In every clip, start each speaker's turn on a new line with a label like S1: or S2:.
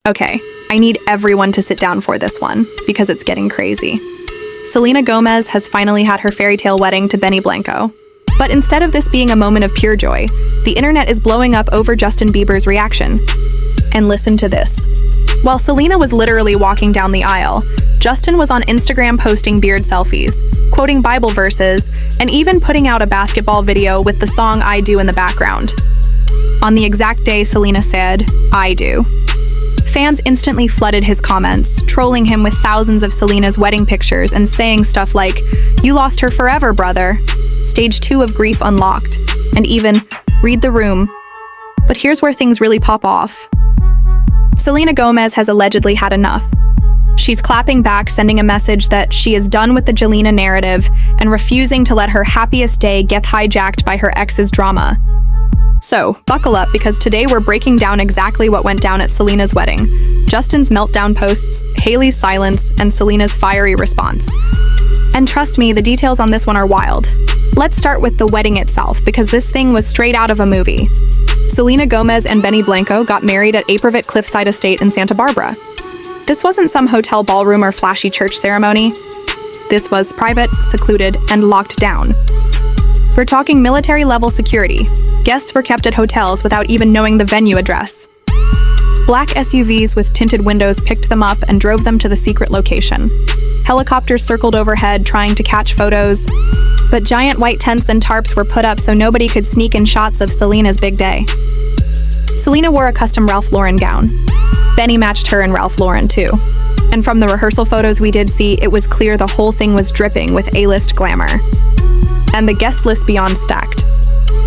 S1: Okay, I need everyone to sit down for this one, because it's getting crazy. Selena Gomez has finally had her fairy tale wedding to Benny Blanco. But instead of this being a moment of pure joy, the internet is blowing up over Justin Bieber's reaction. And listen to this. While Selena was literally walking down the aisle, Justin was on Instagram posting beard selfies, quoting Bible verses, and even putting out a basketball video with the song I Do in the background. On the exact day Selena said, I do. Fans instantly flooded his comments, trolling him with thousands of Selena's wedding pictures and saying stuff like, "You lost her forever, brother," "Stage 2 of grief unlocked," and even, "Read the room." But here's where things really pop off. Selena Gomez has allegedly had enough. She's clapping back, sending a message that she is done with the Jelena narrative and refusing to let her happiest day get hijacked by her ex's drama. So, buckle up, because today we're breaking down exactly what went down at Selena's wedding, Justin's meltdown posts, Hailey's silence, and Selena's fiery response. And trust me, the details on this one are wild. Let's start with the wedding itself, because this thing was straight out of a movie. Selena Gomez and Benny Blanco got married at Apervit Cliffside Estate in Santa Barbara. This wasn't some hotel ballroom or flashy church ceremony. This was private, secluded, and locked down. We're talking military-level security. Guests were kept at hotels without even knowing the venue address. Black SUVs with tinted windows picked them up and drove them to the secret location. Helicopters circled overhead trying to catch photos, but giant white tents and tarps were put up so nobody could sneak in shots of Selena's big day. Selena wore a custom Ralph Lauren gown. Benny matched her in Ralph Lauren too. And from the rehearsal photos we did see, it was clear the whole thing was dripping with A-list glamour. And the guest list beyond stacked.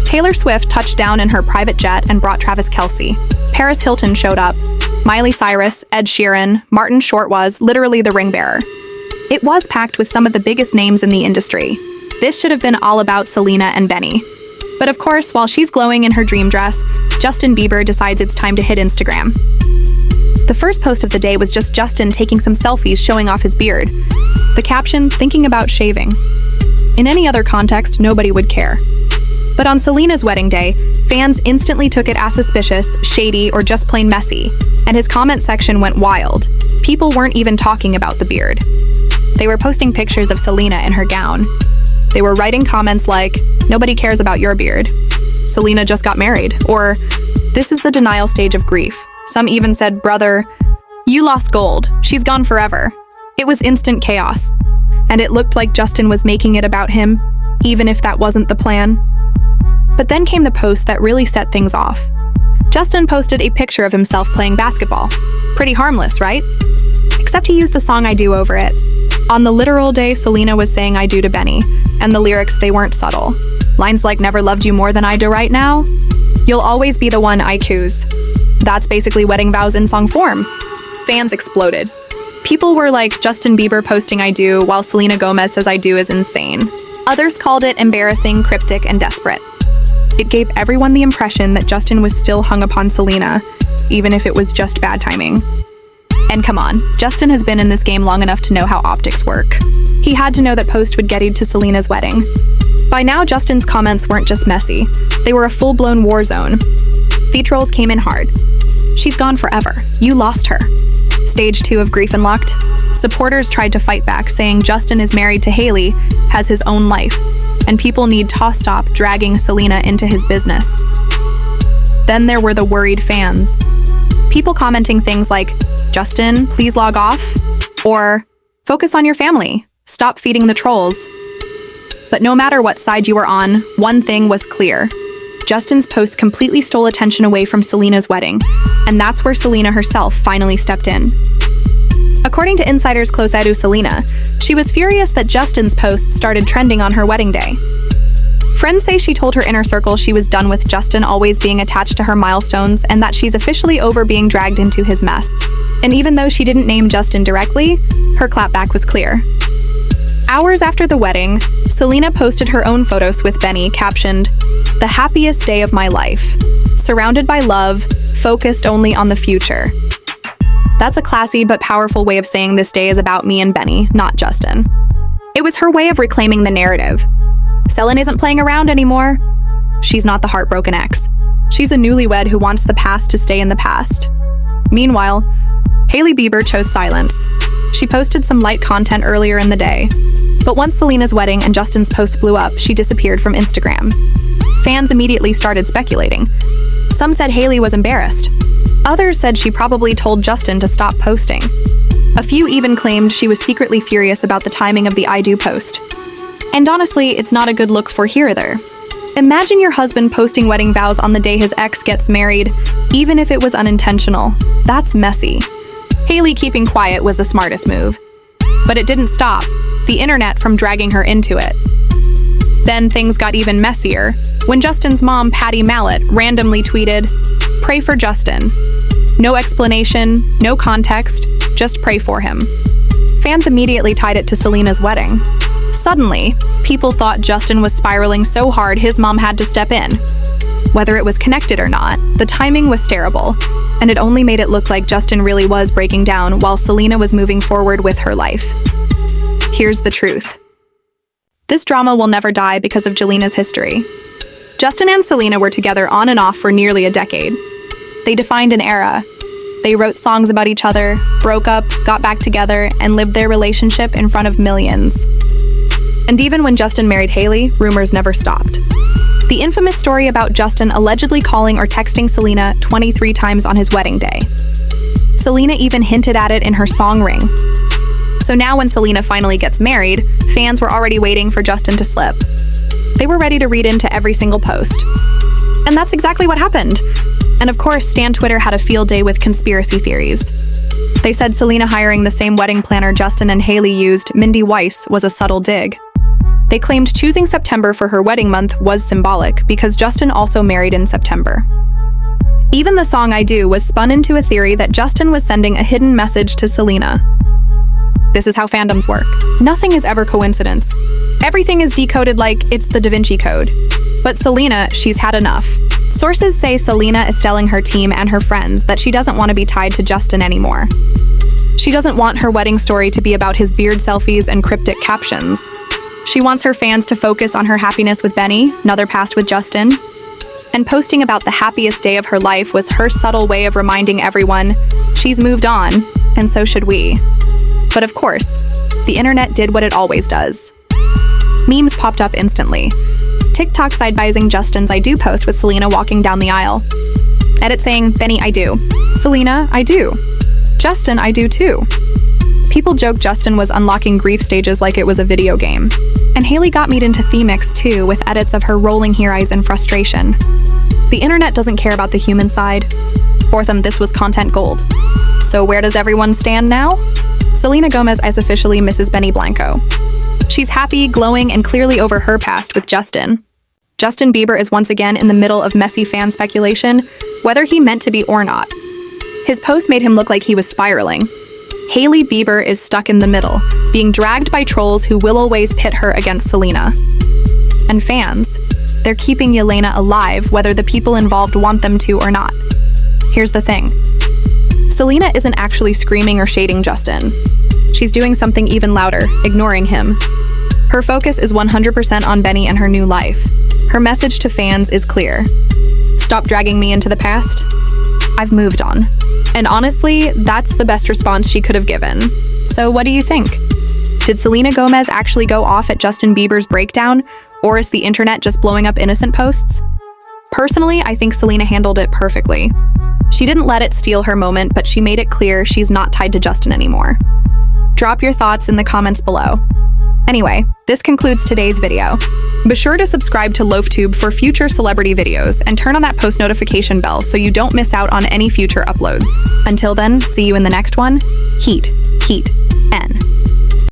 S1: Taylor Swift touched down in her private jet and brought Travis Kelce. Paris Hilton showed up. Miley Cyrus, Ed Sheeran, Martin Short was literally the ring bearer. It was packed with some of the biggest names in the industry. This should have been all about Selena and Benny. But of course, while she's glowing in her dream dress, Justin Bieber decides it's time to hit Instagram. The first post of the day was just Justin taking some selfies showing off his beard. The caption, "Thinking about shaving." In any other context, nobody would care. But on Selena's wedding day, fans instantly took it as suspicious, shady, or just plain messy, and his comment section went wild. People weren't even talking about the beard. They were posting pictures of Selena in her gown. They were writing comments like, "Nobody cares about your beard," "Selena just got married," or "This is the denial stage of grief." Some even said, "Brother, you lost gold. She's gone forever." It was instant chaos. And it looked like Justin was making it about him, even if that wasn't the plan. But then came the post that really set things off. Justin posted a picture of himself playing basketball. Pretty harmless, right? Except he used the song I Do over it. On the literal day, Selena was saying I do to Benny, and the lyrics, they weren't subtle. Lines like "Never loved you more than I do right now," "You'll always be the one I choose." That's basically wedding vows in song form. Fans exploded. People were like, Justin Bieber posting I do while Selena Gomez says I do is insane. Others called it embarrassing, cryptic, and desperate. It gave everyone the impression that Justin was still hung upon Selena, even if it was just bad timing. And come on, Justin has been in this game long enough to know how optics work. He had to know that post would get to Selena's wedding. By now, Justin's comments weren't just messy. They were a full-blown war zone. The trolls came in hard. "She's gone forever. You lost her." Stage 2 of grief unlocked. Supporters tried to fight back, saying Justin is married to Hailey, has his own life, and people need to stop dragging Selena into his business. Then there were the worried fans. People commenting things like, "Justin, please log off," or "Focus on your family. Stop feeding the trolls." But no matter what side you were on, one thing was clear. Justin's post completely stole attention away from Selena's wedding, and that's where Selena herself finally stepped in. According to insiders close to Selena, she was furious that Justin's post started trending on her wedding day. Friends say she told her inner circle she was done with Justin always being attached to her milestones and that she's officially over being dragged into his mess. And even though she didn't name Justin directly, her clapback was clear. Hours after the wedding, Selena posted her own photos with Benny, captioned, "The happiest day of my life. Surrounded by love, focused only on the future." That's a classy but powerful way of saying this day is about me and Benny, not Justin. It was her way of reclaiming the narrative. Selena isn't playing around anymore. She's not the heartbroken ex. She's a newlywed who wants the past to stay in the past. Meanwhile, Hailey Bieber chose silence. She posted some light content earlier in the day. But once Selena's wedding and Justin's post blew up, she disappeared from Instagram. Fans immediately started speculating. Some said Hailey was embarrassed. Others said she probably told Justin to stop posting. A few even claimed she was secretly furious about the timing of the I do post. And honestly, it's not a good look for either. Imagine your husband posting wedding vows on the day his ex gets married, even if it was unintentional. That's messy. Hailey keeping quiet was the smartest move. But it didn't stop the internet from dragging her into it. Then things got even messier when Justin's mom, Patty Mallet, randomly tweeted, "Pray for Justin." No explanation, no context, just pray for him. Fans immediately tied it to Selena's wedding. Suddenly, people thought Justin was spiraling so hard his mom had to step in. Whether it was connected or not, the timing was terrible, and it only made it look like Justin really was breaking down while Selena was moving forward with her life. Here's the truth. This drama will never die because of Jelena's history. Justin and Selena were together on and off for nearly a decade. They defined an era. They wrote songs about each other, broke up, got back together, and lived their relationship in front of millions. And even when Justin married Hailey, rumors never stopped. The infamous story about Justin allegedly calling or texting Selena 23 times on his wedding day. Selena even hinted at it in her song Ring. So now when Selena finally gets married, fans were already waiting for Justin to slip. They were ready to read into every single post. And that's exactly what happened. And of course, Stan Twitter had a field day with conspiracy theories. They said Selena hiring the same wedding planner Justin and Hailey used, Mindy Weiss, was a subtle dig. They claimed choosing September for her wedding month was symbolic because Justin also married in September. Even the song I Do was spun into a theory that Justin was sending a hidden message to Selena. This is how fandoms work. Nothing is ever coincidence. Everything is decoded like it's the Da Vinci Code. But Selena, she's had enough. Sources say Selena is telling her team and her friends that she doesn't want to be tied to Justin anymore. She doesn't want her wedding story to be about his beard selfies and cryptic captions. She wants her fans to focus on her happiness with Benny, another past with Justin. And posting about the happiest day of her life was her subtle way of reminding everyone she's moved on, and so should we. But of course, the internet did what it always does. Memes popped up instantly. TikTok side-bizing Justin's I Do post with Selena walking down the aisle. Edit saying, Benny, I do. Selena, I do. Justin, I do too. People joke Justin was unlocking grief stages like it was a video game. And Hailey got me into Themix too, with edits of her rolling her eyes in frustration. The internet doesn't care about the human side. For them, this was content gold. So where does everyone stand now? Selena Gomez is officially Mrs. Benny Blanco. She's happy, glowing, and clearly over her past with Justin. Justin Bieber is once again in the middle of messy fan speculation, whether he meant to be or not. His post made him look like he was spiraling. Hailey Bieber is stuck in the middle, being dragged by trolls who will always pit her against Selena. And fans, they're keeping Yelena alive whether the people involved want them to or not. Here's the thing. Selena isn't actually screaming or shading Justin. She's doing something even louder, ignoring him. Her focus is 100% on Benny and her new life. Her message to fans is clear. Stop dragging me into the past. I've moved on. And honestly, that's the best response she could have given. So what do you think? Did Selena Gomez actually go off at Justin Bieber's breakdown, or is the internet just blowing up innocent posts? Personally, I think Selena handled it perfectly. She didn't let it steal her moment, but she made it clear she's not tied to Justin anymore. Drop your thoughts in the comments below. Anyway, this concludes today's video. Be sure to subscribe to LoafTube for future celebrity videos and turn on that post notification bell so you don't miss out on any future uploads. Until then, see you in the next one. Heat, N.